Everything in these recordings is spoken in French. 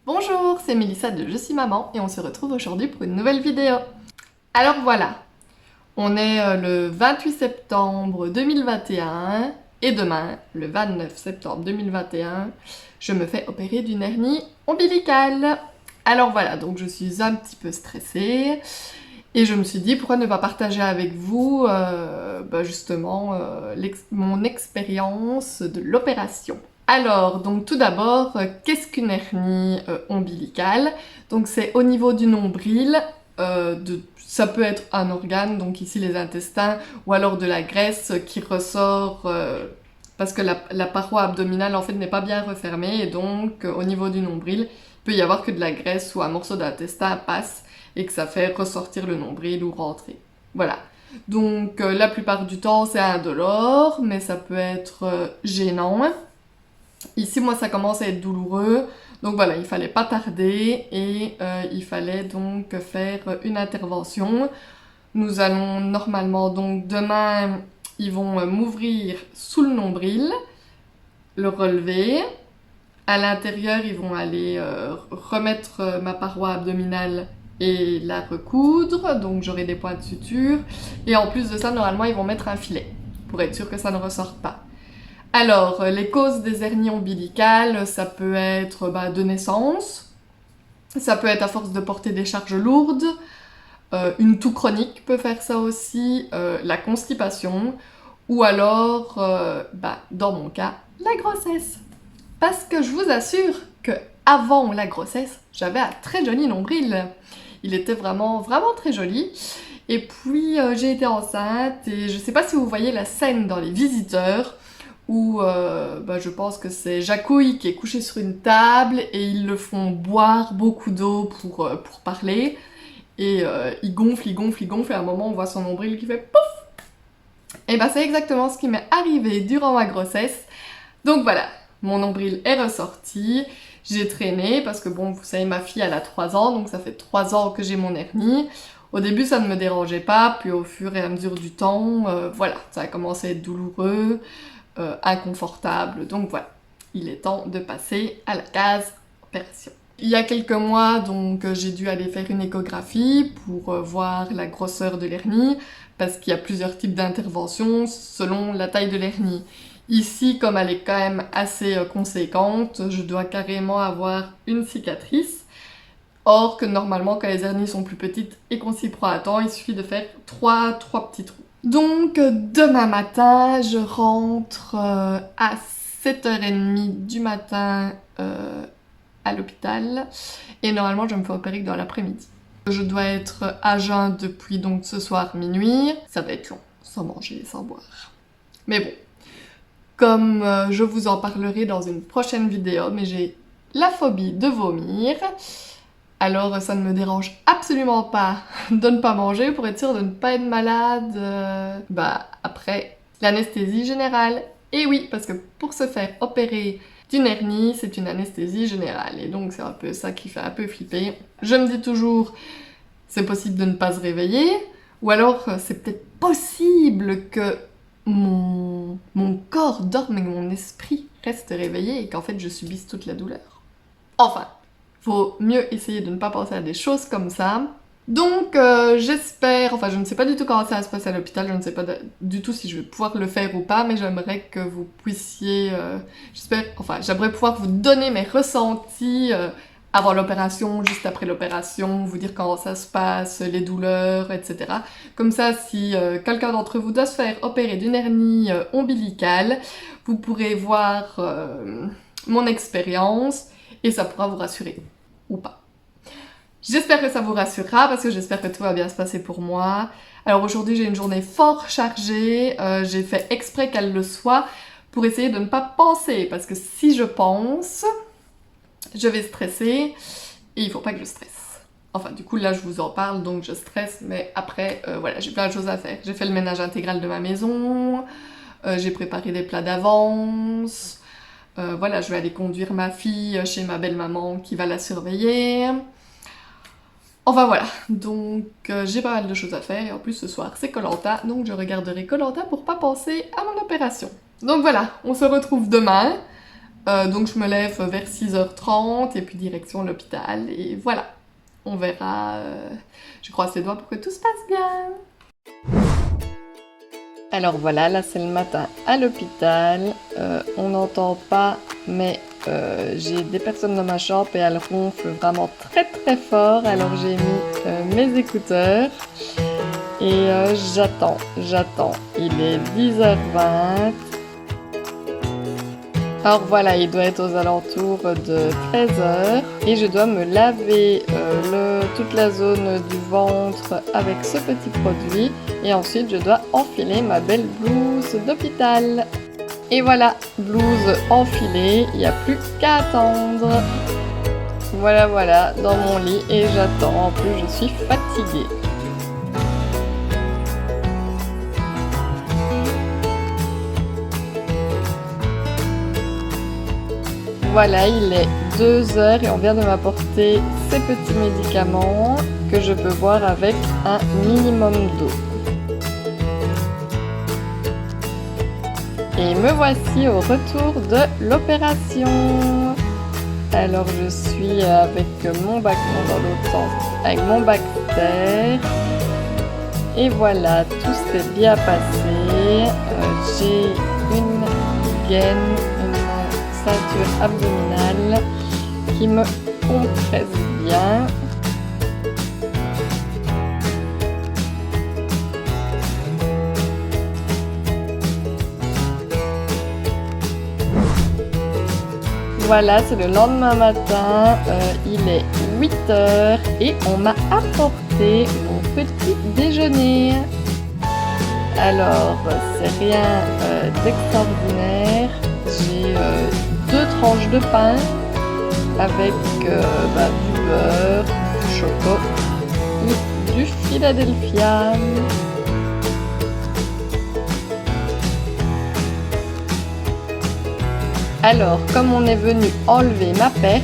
Bonjour, c'est Mélissa de Je suis maman et on se retrouve aujourd'hui pour une nouvelle vidéo. Alors voilà, on est le 28 septembre 2021 et demain, le 29 septembre 2021, je me fais opérer d'une hernie ombilicale. Alors voilà, donc je suis un petit peu stressée et je me suis dit pourquoi ne pas partager avec vous justement mon expérience de l'opération. Alors, donc tout d'abord, qu'est-ce qu'une hernie ombilicale? Donc c'est au niveau du nombril, ça peut être un organe, donc ici les intestins, ou alors de la graisse qui ressort parce que la paroi abdominale en fait n'est pas bien refermée, et donc au niveau du nombril, il peut y avoir que de la graisse ou un morceau d'intestin passe et que ça fait ressortir le nombril ou rentrer. Voilà. Donc la plupart du temps c'est indolore, mais ça peut être gênant. Ici, moi, ça commence à être douloureux, donc voilà, il fallait pas tarder et il fallait donc faire une intervention. Nous allons normalement, donc demain, ils vont m'ouvrir sous le nombril, le relever. À l'intérieur, ils vont aller remettre ma paroi abdominale et la recoudre, donc j'aurai des points de suture. Et en plus de ça, normalement, ils vont mettre un filet pour être sûr que ça ne ressorte pas. Alors, les causes des hernies ombilicales, ça peut être de naissance, ça peut être à force de porter des charges lourdes, une toux chronique peut faire ça aussi, la constipation, ou alors, dans mon cas, la grossesse. Parce que je vous assure que avant la grossesse, j'avais un très joli nombril. Il était vraiment, vraiment très joli. Et puis, j'ai été enceinte, et je sais pas si vous voyez la scène dans Les Visiteurs, où je pense que c'est Jacouille qui est couché sur une table et ils le font boire beaucoup d'eau pour parler. Et il gonfle et à un moment on voit son nombril qui fait pouf. Et c'est exactement ce qui m'est arrivé durant ma grossesse. Donc voilà, mon nombril est ressorti, j'ai traîné parce que bon, vous savez, ma fille elle a 3 ans, donc ça fait 3 ans que j'ai mon hernie. Au début ça ne me dérangeait pas, puis au fur et à mesure du temps, voilà, ça a commencé à être douloureux. Inconfortable, donc voilà, il est temps de passer à la case opération. Il y a quelques mois, donc j'ai dû aller faire une échographie pour voir la grosseur de l'hernie, parce qu'il y a plusieurs types d'interventions selon la taille de l'hernie. Ici, comme elle est quand même assez conséquente, je dois carrément avoir une cicatrice. Or que normalement, quand les hernies sont plus petites et qu'on s'y prend à temps, il suffit de faire trois petits trous. Donc demain matin, je rentre à 7h30 du matin à l'hôpital et normalement je me fais opérer dans l'après-midi. Je dois être à jeun depuis donc ce soir minuit. Ça va être long, sans manger, sans boire. Mais bon, comme je vous en parlerai dans une prochaine vidéo, mais j'ai la phobie de vomir. Alors ça ne me dérange absolument pas de ne pas manger pour être sûre de ne pas être malade après l'anesthésie générale. Et oui, parce que pour se faire opérer d'une hernie, c'est une anesthésie générale. Et donc c'est un peu ça qui fait un peu flipper. Je me dis toujours, c'est possible de ne pas se réveiller, ou alors c'est peut-être possible que mon corps dorme et que mon esprit reste réveillé et qu'en fait je subisse toute la douleur. Enfin, faut mieux essayer de ne pas penser à des choses comme ça. Donc j'espère, enfin je ne sais pas du tout comment ça va se passer à l'hôpital, je ne sais pas du tout si je vais pouvoir le faire ou pas, mais j'aimerais que vous puissiez, j'aimerais pouvoir vous donner mes ressentis avant l'opération, juste après l'opération, vous dire comment ça se passe, les douleurs, etc. Comme ça, si quelqu'un d'entre vous doit se faire opérer d'une hernie ombilicale, vous pourrez voir mon expérience et ça pourra vous rassurer. Ou pas. J'espère que ça vous rassurera parce que j'espère que tout va bien se passer pour moi. Alors aujourd'hui j'ai une journée fort chargée, j'ai fait exprès qu'elle le soit pour essayer de ne pas penser parce que si je pense, je vais stresser et il faut pas que je stresse. Enfin du coup là je vous en parle donc je stresse mais après voilà j'ai plein de choses à faire. J'ai fait le ménage intégral de ma maison, j'ai préparé des plats d'avance. Voilà, je vais aller conduire ma fille chez ma belle-maman qui va la surveiller. Enfin voilà, donc j'ai pas mal de choses à faire et en plus ce soir c'est koh Lanta, donc je regarderai koh Lanta pour pas penser à mon opération. Donc voilà, on se retrouve demain. Donc je me lève vers 6h30 et puis direction l'hôpital. Et voilà, on verra. Je croise les doigts pour que tout se passe bien. Alors voilà, là c'est le matin à l'hôpital. On n'entend pas, mais j'ai des personnes dans ma chambre et elles ronflent vraiment très très fort. Alors j'ai mis mes écouteurs et j'attends. Il est 10h20. Alors voilà, il doit être aux alentours de 13h et je dois me laver toute la zone du ventre avec ce petit produit et ensuite je dois enfiler ma belle blouse d'hôpital. Et voilà, blouse enfilée, il n'y a plus qu'à attendre. Voilà, dans mon lit et j'attends, en plus je suis fatiguée. Voilà, il est 2h et on vient de m'apporter ces petits médicaments que je peux boire avec un minimum d'eau. Et me voici au retour de l'opération. Alors je suis avec mon bac, non, dans l'autre sens, avec mon Baxter. Et voilà, tout s'est bien passé. J'ai une gaine, une ceinture abdominale qui me compresse bien. Voilà, c'est le lendemain matin, il est 8h et on m'a apporté mon petit déjeuner. Alors, c'est rien d'extraordinaire. J'ai 2 tranches de pain avec du beurre, du chocolat et du Philadelphia. Alors, comme on est venu enlever ma paire,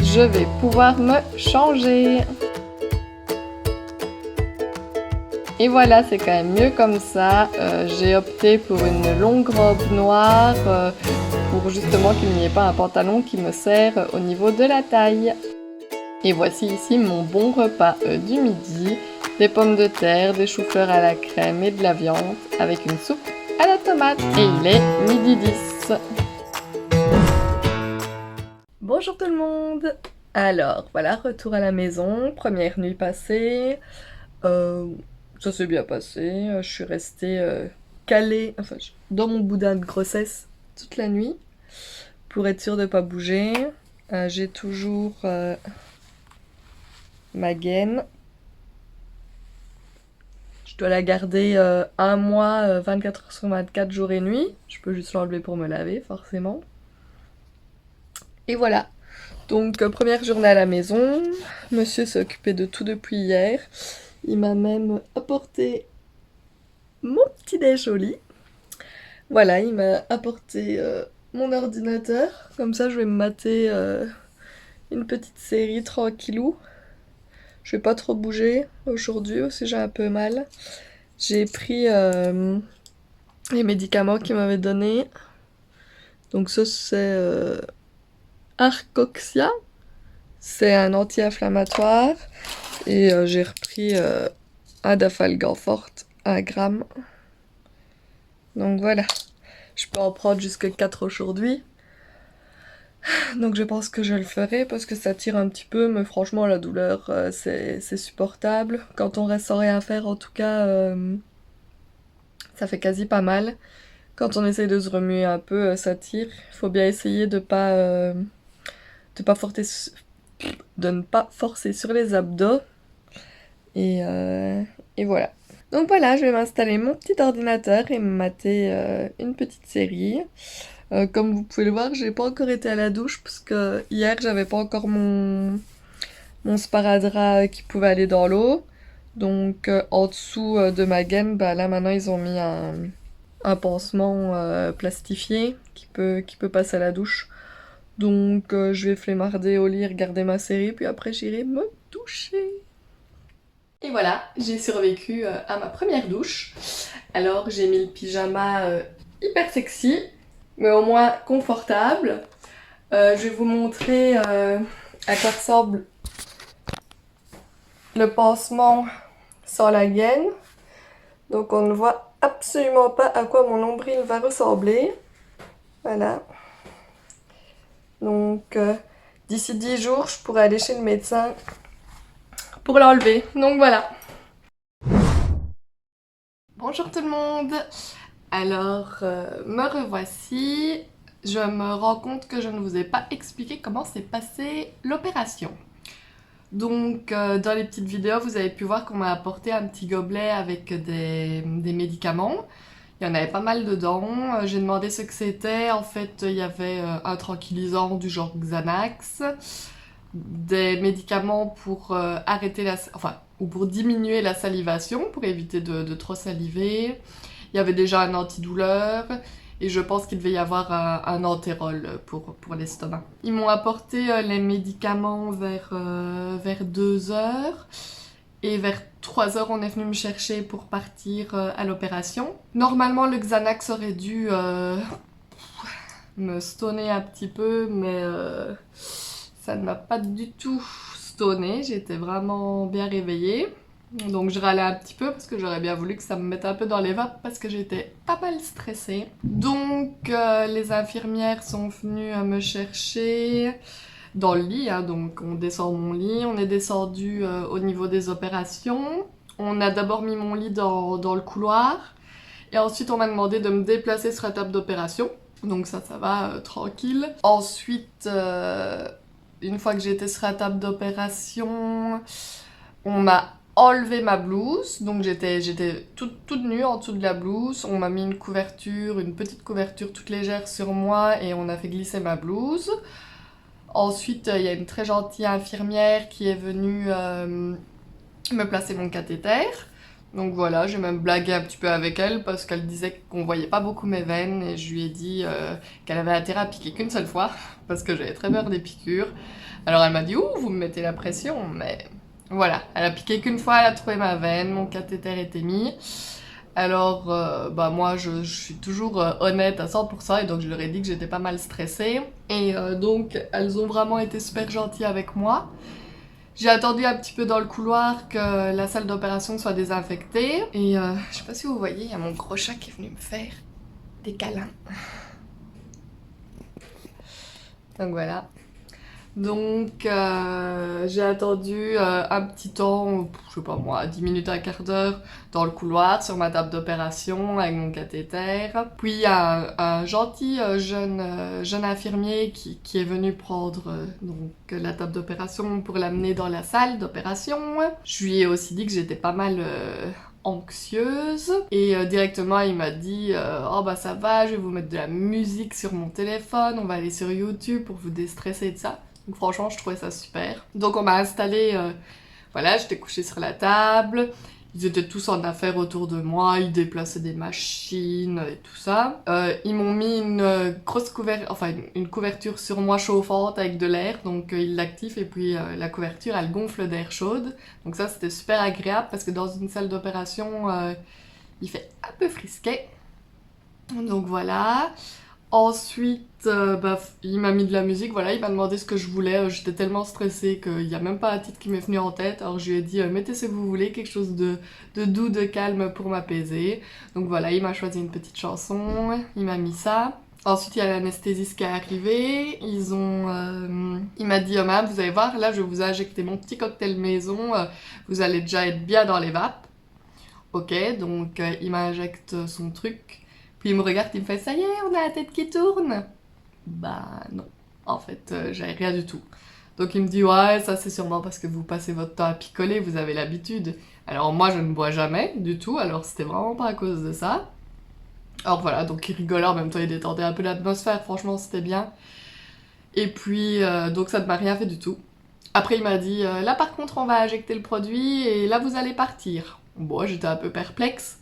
je vais pouvoir me changer. Et voilà, c'est quand même mieux comme ça. J'ai opté pour une longue robe noire pour justement qu'il n'y ait pas un pantalon qui me serre au niveau de la taille. Et voici ici mon bon repas du midi. Des pommes de terre, des choux-fleurs à la crème et de la viande avec une soupe à la tomate. Et il est 12h10. Bonjour tout le monde. Alors voilà, retour à la maison, première nuit passée, ça s'est bien passé, je suis restée calée, enfin dans mon boudin de grossesse toute la nuit pour être sûre de ne pas bouger. J'ai toujours ma gaine, je dois la garder un mois, 24h sur 24, jour et nuit, je peux juste l'enlever pour me laver forcément. Et voilà, donc première journée à la maison, monsieur s'est occupé de tout depuis hier. Il m'a même apporté mon petit déj au lit. Voilà, il m'a apporté mon ordinateur, comme ça je vais me mater une petite série tranquillou. Je vais pas trop bouger aujourd'hui, aussi j'ai un peu mal. J'ai pris les médicaments qu'il m'avait donnés. Donc ça c'est... Arcoxia, c'est un anti-inflammatoire et j'ai repris un Dafalgan forte, 1 gramme. Donc voilà, je peux en prendre jusque 4 aujourd'hui. Donc je pense que je le ferai parce que ça tire un petit peu, mais franchement la douleur c'est supportable. Quand on reste sans rien faire en tout cas, ça fait quasi pas mal. Quand on essaye de se remuer un peu, ça tire. Il faut bien essayer de ne pas forcer sur les abdos. Et voilà. Donc voilà, je vais m'installer mon petit ordinateur et me mater une petite série. Comme vous pouvez le voir, j'ai pas encore été à la douche parce que hier j'avais pas encore mon sparadrap qui pouvait aller dans l'eau. Donc en dessous de ma gaine, là maintenant ils ont mis un pansement plastifié qui peut passer à la douche. Donc je vais flemmarder au lit, regarder ma série, puis après j'irai me doucher. Et voilà, j'ai survécu à ma première douche. Alors j'ai mis le pyjama hyper sexy, mais au moins confortable. Je vais vous montrer à quoi ressemble le pansement sans la gaine. Donc on ne voit absolument pas à quoi mon nombril va ressembler. Voilà. Donc d'ici 10 jours, je pourrai aller chez le médecin pour l'enlever. Donc voilà. Bonjour tout le monde. Alors, me revoici. Je me rends compte que je ne vous ai pas expliqué comment s'est passée l'opération. Donc, dans les petites vidéos, vous avez pu voir qu'on m'a apporté un petit gobelet avec des médicaments. Il y en avait pas mal dedans. J'ai demandé ce que c'était. En fait, il y avait un tranquillisant du genre Xanax, des médicaments pour arrêter la... Enfin, ou pour diminuer la salivation, pour éviter de trop saliver. Il y avait déjà un antidouleur. Et je pense qu'il devait y avoir un antérol pour l'estomac. Ils m'ont apporté les médicaments vers 2 heures. Et vers 3 heures, on est venu me chercher pour partir à l'opération. Normalement, le Xanax aurait dû me stoner un petit peu, mais ça ne m'a pas du tout stoné. J'étais vraiment bien réveillée. Donc je râlais un petit peu parce que j'aurais bien voulu que ça me mette un peu dans les vapes parce que j'étais pas mal stressée. Donc les infirmières sont venues me chercher dans le lit, hein, donc on descend mon lit, on est descendu au niveau des opérations. On a d'abord mis mon lit dans le couloir et ensuite on m'a demandé de me déplacer sur la table d'opération. Donc ça va, tranquille. Ensuite, une fois que j'étais sur la table d'opération, on m'a enlevé ma blouse, donc j'étais toute nue en dessous de la blouse. On m'a mis une couverture, une petite couverture toute légère sur moi et on a fait glisser ma blouse. Ensuite, il y a une très gentille infirmière qui est venue me placer mon cathéter. Donc voilà, j'ai même blagué un petit peu avec elle parce qu'elle disait qu'on voyait pas beaucoup mes veines et je lui ai dit qu'elle avait intérêt à piquer qu'une seule fois parce que j'avais très peur des piqûres. Alors elle m'a dit « Ouh, vous me mettez la pression », mais voilà, elle a piqué qu'une fois, elle a trouvé ma veine, mon cathéter était mis. Alors, bah moi, je suis toujours honnête à 100% et donc je leur ai dit que j'étais pas mal stressée. Et donc, elles ont vraiment été super gentilles avec moi. J'ai attendu un petit peu dans le couloir que la salle d'opération soit désinfectée. Et je sais pas si vous voyez, il y a mon gros chat qui est venu me faire des câlins. Donc voilà. Donc j'ai attendu un petit temps, je sais pas moi, 10 minutes, un quart d'heure dans le couloir sur ma table d'opération avec mon cathéter. Puis il y a un gentil jeune infirmier qui est venu prendre donc la table d'opération pour l'amener dans la salle d'opération. Je lui ai aussi dit que j'étais pas mal anxieuse et directement il m'a dit oh bah ça va, je vais vous mettre de la musique sur mon téléphone, on va aller sur YouTube pour vous déstresser de ça. Donc franchement, je trouvais ça super. Donc on m'a installé, voilà, j'étais couchée sur la table. Ils étaient tous en affaires autour de moi, ils déplaçaient des machines et tout ça. Ils m'ont mis une grosse couverture, enfin une couverture sur moi chauffante avec de l'air, donc ils l'activent et puis la couverture elle gonfle d'air chaude. Donc ça c'était super agréable parce que dans une salle d'opération, il fait un peu frisquet. Donc voilà. Ensuite, bah, il m'a mis de la musique, voilà, il m'a demandé ce que je voulais, j'étais tellement stressée qu'il n'y a même pas un titre qui m'est venu en tête, alors je lui ai dit mettez ce que vous voulez, quelque chose de doux, de calme pour m'apaiser. Donc voilà, il m'a choisi une petite chanson, il m'a mis ça. Ensuite, il y a l'anesthésiste qui est arrivé, il m'a dit madame, vous allez voir, là je vais vous injecter mon petit cocktail maison, vous allez déjà être bien dans les vapes. Ok, donc il m'injecte son truc. Puis il me regarde, il me fait « Ça y est, on a la tête qui tourne !» Bah non, en fait, j'avais rien du tout. Donc il me dit « Ouais, ça c'est sûrement parce que vous passez votre temps à picoler, vous avez l'habitude. » Alors moi, je ne bois jamais du tout, alors c'était vraiment pas à cause de ça. Alors voilà, donc il rigolait, en même temps il détendait un peu l'atmosphère, franchement c'était bien. Et puis, donc ça ne m'a rien fait du tout. Après il m'a dit « Là par contre, on va injecter le produit et là vous allez partir. » Bon, j'étais un peu perplexe.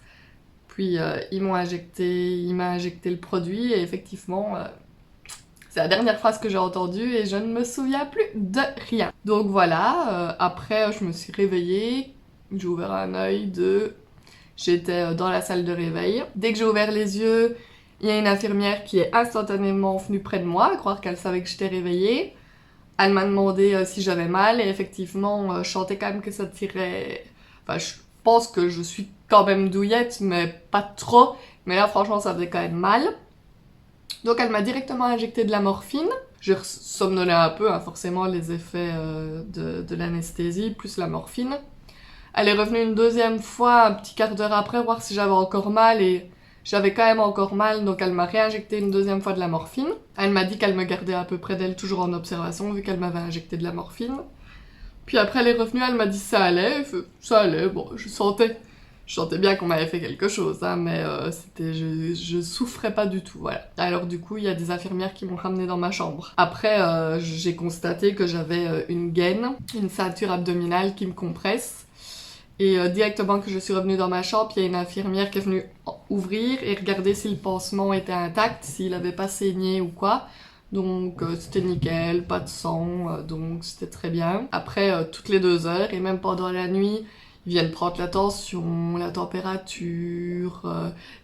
Puis il m'a injecté le produit et effectivement, c'est la dernière phrase que j'ai entendue et je ne me souviens plus de rien. Donc voilà, après je me suis réveillée, j'ai ouvert un œil, j'étais dans la salle de réveil. Dès que j'ai ouvert les yeux, Il y a une infirmière qui est instantanément venue près de moi, à croire qu'elle savait que j'étais réveillée. Elle m'a demandé si j'avais mal et effectivement, je sentais quand même que ça tirait... Enfin, je pense que je suis quand même douillette, mais pas trop. Mais là, franchement, ça faisait quand même mal. Donc elle m'a directement injecté de la morphine. J'ai somnolé un peu, hein, forcément, les effets de l'anesthésie, plus la morphine. Elle est revenue une deuxième fois, un petit quart d'heure après, voir si j'avais encore mal, et j'avais quand même encore mal, donc elle m'a réinjecté une deuxième fois de la morphine. Elle m'a dit qu'elle me gardait à peu près d'elle, toujours en observation, vu qu'elle m'avait injecté de la morphine. Puis après elle est revenue, elle m'a dit ça allait, bon, je sentais bien qu'on m'avait fait quelque chose, hein, mais je souffrais pas du tout, voilà. Alors du coup, il y a des infirmières qui m'ont ramenée dans ma chambre. Après, j'ai constaté que j'avais une gaine, une ceinture abdominale qui me compresse. Et directement que je suis revenue dans ma chambre, il y a une infirmière qui est venue ouvrir et regarder si le pansement était intact, s'il avait pas saigné ou quoi. Donc c'était nickel, pas de sang, donc c'était très bien. Après, toutes les 2 heures, et même pendant la nuit, ils viennent prendre la tension, la température,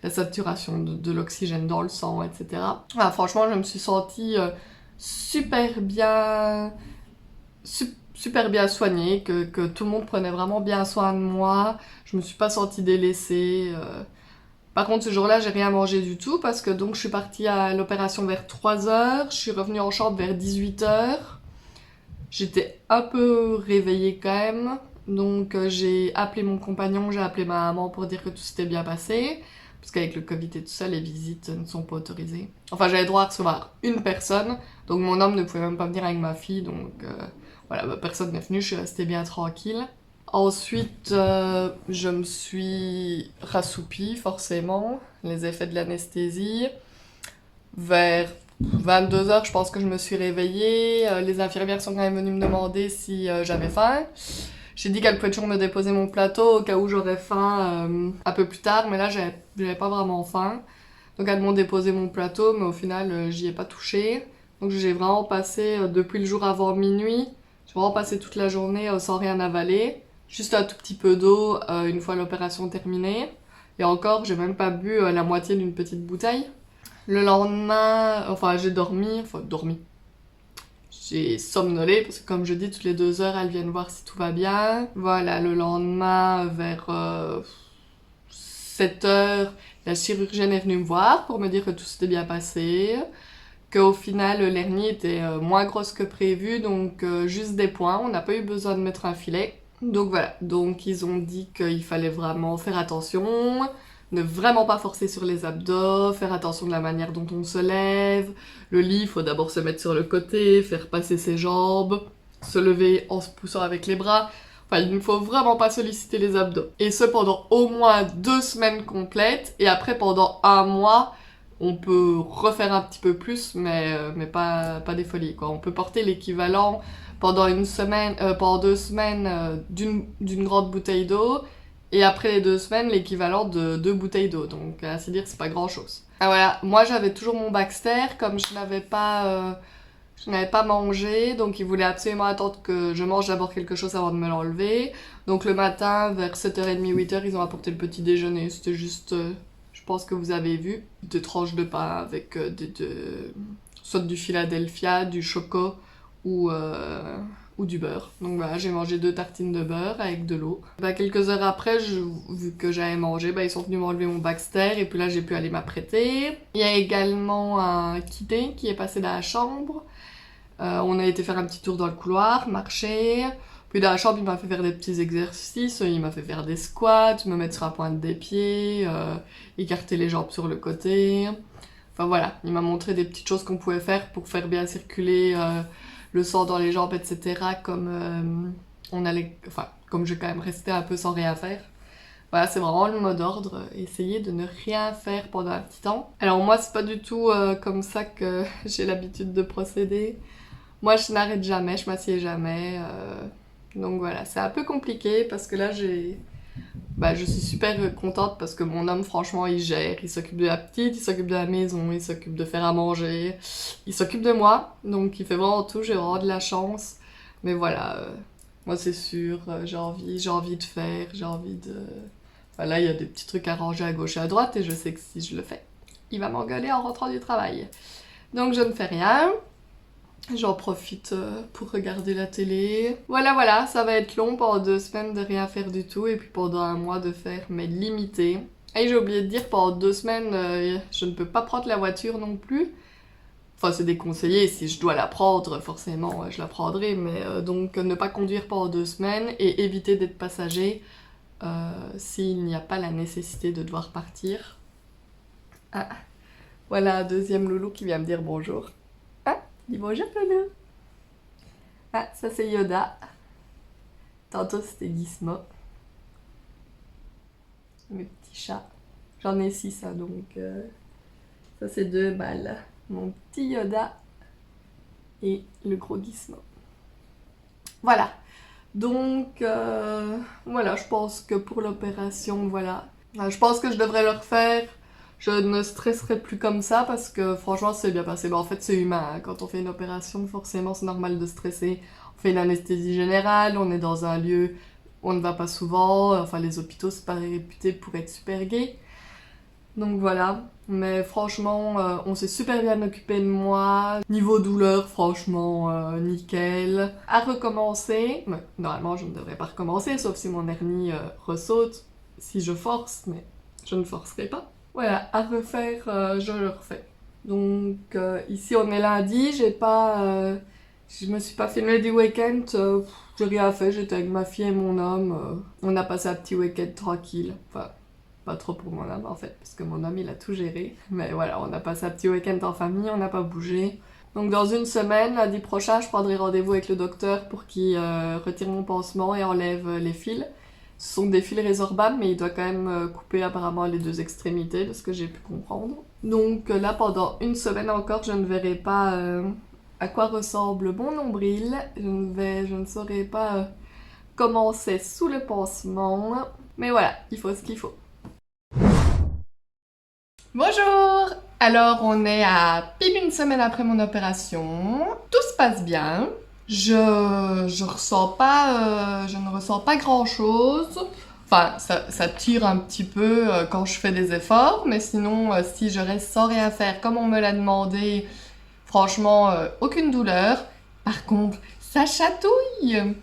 la saturation de l'oxygène dans le sang, etc. Ah, franchement, je me suis sentie super bien... super bien soignée, que tout le monde prenait vraiment bien soin de moi. Je me suis pas sentie délaissée. Par contre, ce jour-là, j'ai rien mangé du tout parce que donc je suis partie à l'opération vers 3h, je suis revenue en chambre vers 18h. J'étais un peu réveillée quand même, donc j'ai appelé mon compagnon, j'ai appelé ma maman pour dire que tout s'était bien passé, parce qu'avec le Covid et tout ça, les visites ne sont pas autorisées. Enfin, j'avais droit à recevoir une personne, donc mon homme ne pouvait même pas venir avec ma fille, donc voilà, bah, personne n'est venu, je suis restée bien tranquille. Ensuite, je me suis rassoupie, forcément, les effets de l'anesthésie. Vers 22h, je pense que je me suis réveillée. Les infirmières sont quand même venues me demander si j'avais faim. J'ai dit qu'elles pouvaient toujours me déposer mon plateau au cas où j'aurais faim un peu plus tard, mais là, j'avais pas vraiment faim. Donc elles m'ont déposé mon plateau, mais au final, j'y ai pas touché. Donc j'ai vraiment passé, depuis le jour avant minuit, j'ai vraiment passé toute la journée sans rien avaler. Juste un tout petit peu d'eau une fois l'opération terminée. Et encore, j'ai même pas bu la moitié d'une petite bouteille. Le lendemain, dormi. J'ai somnolé parce que comme je dis, toutes les 2 heures, elles viennent voir si tout va bien. Voilà, le lendemain, vers 7h, la chirurgienne est venue me voir pour me dire que tout s'était bien passé. Qu'au final, l'hernie était moins grosse que prévu, donc juste des points. On n'a pas eu besoin de mettre un filet. Donc voilà, donc ils ont dit qu'il fallait vraiment faire attention, ne vraiment pas forcer sur les abdos, faire attention de la manière dont on se lève. Le lit, il faut d'abord se mettre sur le côté, faire passer ses jambes, se lever en se poussant avec les bras. Enfin, il ne faut vraiment pas solliciter les abdos. Et ce, pendant au moins 2 semaines complètes, et après pendant 1 mois, on peut refaire un petit peu plus, mais pas des folies, quoi. On peut porter l'équivalent pendant 2 semaines d'une grande bouteille d'eau, et après les 2 semaines, l'équivalent de 2 bouteilles d'eau. Donc, à ainsi dire, c'est pas grand-chose. Ah voilà, moi j'avais toujours mon Baxter, comme je n'avais pas mangé, donc ils voulaient absolument attendre que je mange d'abord quelque chose avant de me l'enlever. Donc le matin, vers 7h30, 8h, ils ont apporté le petit déjeuner. C'était juste... je pense que vous avez vu, des tranches de pain avec soit du Philadelphia, du choco ou du beurre. Donc voilà, j'ai mangé 2 tartines de beurre avec de l'eau. Bah, quelques heures après, vu que j'avais mangé, ils sont venus m'enlever mon Baxter et puis là j'ai pu aller m'apprêter. Il y a également un kiné qui est passé dans la chambre. On a été faire un petit tour dans le couloir, marcher. Puis dans la chambre, il m'a fait faire des petits exercices, il m'a fait faire des squats, me mettre sur la pointe des pieds, écarter les jambes sur le côté. Enfin voilà, il m'a montré des petites choses qu'on pouvait faire pour faire bien circuler le sang dans les jambes, etc. Comme comme je vais quand même rester un peu sans rien faire. Voilà, c'est vraiment le mot d'ordre, essayer de ne rien faire pendant un petit temps. Alors moi, c'est pas du tout comme ça que j'ai l'habitude de procéder. Moi, je n'arrête jamais, je m'assieds jamais. Donc voilà, c'est un peu compliqué parce que là, je suis super contente parce que mon homme, franchement, il gère. Il s'occupe de la petite, il s'occupe de la maison, il s'occupe de faire à manger, il s'occupe de moi. Donc il fait vraiment tout, j'ai vraiment de la chance. Mais voilà, moi c'est sûr, j'ai envie de faire, j'ai envie de... Voilà, il y a des petits trucs à ranger à gauche et à droite et je sais que si je le fais, il va m'engueuler en rentrant du travail. Donc je ne fais rien. J'en profite pour regarder la télé. Voilà, ça va être long pendant 2 semaines de rien faire du tout et puis pendant un mois de faire mais limité. Et j'ai oublié de dire, pendant 2 semaines, je ne peux pas prendre la voiture non plus. Enfin, c'est déconseillé, si je dois la prendre, forcément, je la prendrai, mais donc ne pas conduire pendant 2 semaines et éviter d'être passager s'il n'y a pas la nécessité de devoir partir. Ah, voilà un deuxième loulou qui vient me dire bonjour. Ah, dis bonjour loulou. Ah, ça c'est Yoda. Tantôt c'était Gizmo. Mes petits chats. J'en ai 6, hein, donc ça c'est 2 mâles. Mon petit Yoda et le gros Gizmo. Voilà. Donc, voilà, je pense que pour l'opération, voilà. Je pense que je devrais le refaire. Je ne stresserai plus comme ça parce que franchement, c'est bien passé. Bon, en fait, c'est humain, hein. Quand on fait une opération, forcément, c'est normal de stresser. On fait une anesthésie générale, on est dans un lieu où on ne va pas souvent. Enfin, les hôpitaux, c'est pas réputé pour être super gai. Donc voilà, mais franchement, on s'est super bien occupé de moi. Niveau douleur, franchement, nickel. À recommencer, mais normalement je ne devrais pas recommencer, sauf si mon hernie ressaute, si je force, mais je ne forcerai pas. Voilà, à refaire, je le refais. Donc ici on est lundi, je me suis pas filmée du week-end, j'ai rien fait, j'étais avec ma fille et mon homme. On a passé un petit week-end tranquille, enfin... Pas trop pour mon homme en fait, parce que mon homme il a tout géré. Mais voilà, on a passé un petit week-end en famille, on n'a pas bougé. Donc dans une semaine, lundi prochain, je prendrai rendez-vous avec le docteur pour qu'il retire mon pansement et enlève les fils. Ce sont des fils résorbables, mais il doit quand même couper apparemment les 2 extrémités, de ce que j'ai pu comprendre. Donc là, pendant une semaine encore, je ne verrai pas à quoi ressemble mon nombril. Je ne saurai pas comment c'est sous le pansement. Mais voilà, il faut ce qu'il faut. Bonjour! Alors on est à pile une semaine après mon opération. Tout se passe bien. Je ne ressens pas grand chose. Enfin, ça tire un petit peu quand je fais des efforts, mais sinon, si je reste sans rien faire comme on me l'a demandé, franchement, aucune douleur. Par contre, ça chatouille!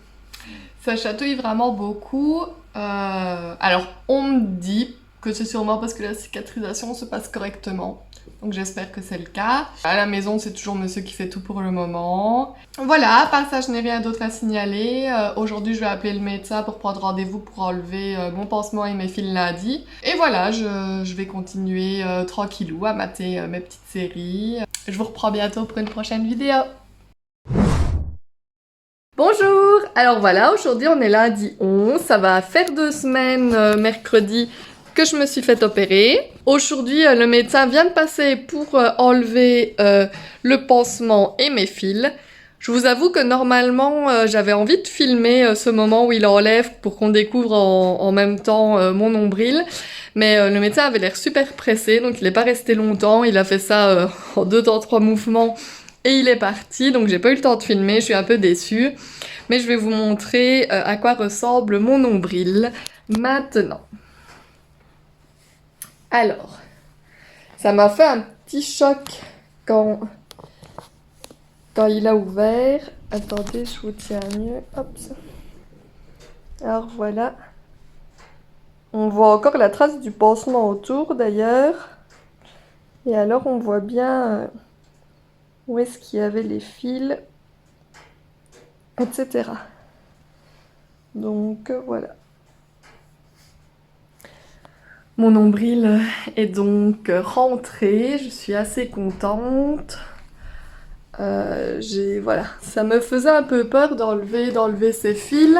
Ça chatouille vraiment beaucoup. Alors, on me dit que c'est sûrement parce que la cicatrisation se passe correctement. Donc j'espère que c'est le cas. À la maison, c'est toujours monsieur qui fait tout pour le moment. Voilà, à part ça, je n'ai rien d'autre à signaler. Aujourd'hui, je vais appeler le médecin pour prendre rendez-vous pour enlever mon pansement et mes fils lundi. Et voilà, je vais continuer tranquillou à mater mes petites séries. Je vous reprends bientôt pour une prochaine vidéo. Bonjour! Alors voilà, aujourd'hui on est lundi 11, ça va faire 2 semaines, mercredi, que je me suis fait opérer. Aujourd'hui, le médecin vient de passer pour enlever le pansement et mes fils. Je vous avoue que normalement, j'avais envie de filmer ce moment où il enlève pour qu'on découvre en même temps mon nombril. Mais le médecin avait l'air super pressé, donc il n'est pas resté longtemps. Il a fait ça en 2 temps 3 mouvements. Et il est parti, donc j'ai pas eu le temps de filmer, je suis un peu déçue. Mais je vais vous montrer à quoi ressemble mon nombril maintenant. Alors, ça m'a fait un petit choc quand il a ouvert. Attendez, je vous tiens mieux. Hop. Alors voilà. On voit encore la trace du pansement autour d'ailleurs. Et alors on voit bien... où est-ce qu'il y avait les fils, etc. Donc voilà. Mon nombril est donc rentré, je suis assez contente. Voilà, ça me faisait un peu peur d'enlever ces fils.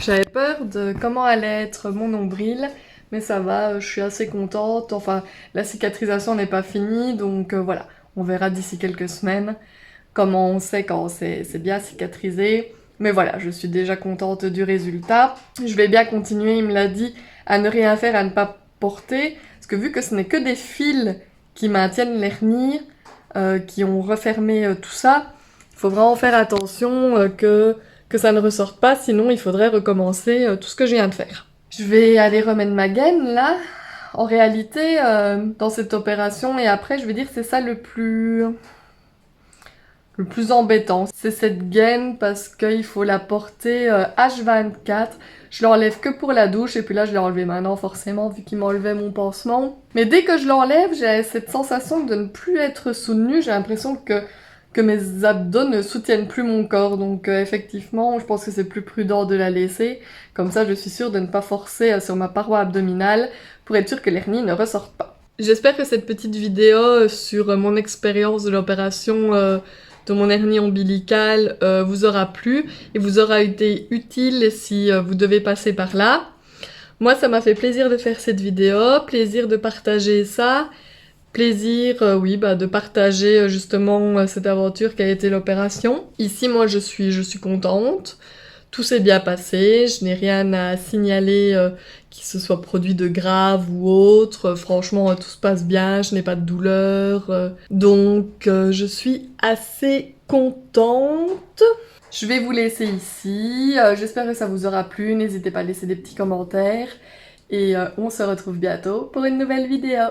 J'avais peur de comment allait être mon nombril, mais ça va, je suis assez contente. Enfin, la cicatrisation n'est pas finie, donc voilà. On verra d'ici quelques semaines comment on sait quand c'est bien cicatrisé. Mais voilà, je suis déjà contente du résultat. Je vais bien continuer, il me l'a dit, à ne rien faire, à ne pas porter. Parce que vu que ce n'est que des fils qui maintiennent l'hernie, qui ont refermé tout ça, il faut vraiment faire attention que ça ne ressorte pas, sinon il faudrait recommencer tout ce que je viens de faire. Je vais aller remettre ma gaine là. en réalité, dans cette opération et après, je vais dire c'est ça le plus embêtant. C'est cette gaine parce qu'il faut la porter H24. Je l'enlève que pour la douche et puis là je l'ai enlevé maintenant forcément vu qu'il m'enlevait mon pansement. Mais dès que je l'enlève, j'ai cette sensation de ne plus être soutenue. J'ai l'impression que mes abdos ne soutiennent plus mon corps. Donc effectivement, je pense que c'est plus prudent de la laisser. Comme ça, je suis sûre de ne pas forcer sur ma paroi abdominale pour être sûre que l'hernie ne ressorte pas. J'espère que cette petite vidéo sur mon expérience de l'opération de mon hernie ombilicale vous aura plu et vous aura été utile si vous devez passer par là. Moi, ça m'a fait plaisir de faire cette vidéo, plaisir de partager ça, plaisir, oui, de partager justement cette aventure qui a été l'opération. Ici, moi, je suis contente. Tout s'est bien passé, je n'ai rien à signaler qui se soit produit de grave ou autre. Franchement, tout se passe bien, je n'ai pas de douleur. Donc, je suis assez contente. Je vais vous laisser ici. J'espère que ça vous aura plu. N'hésitez pas à laisser des petits commentaires. Et on se retrouve bientôt pour une nouvelle vidéo.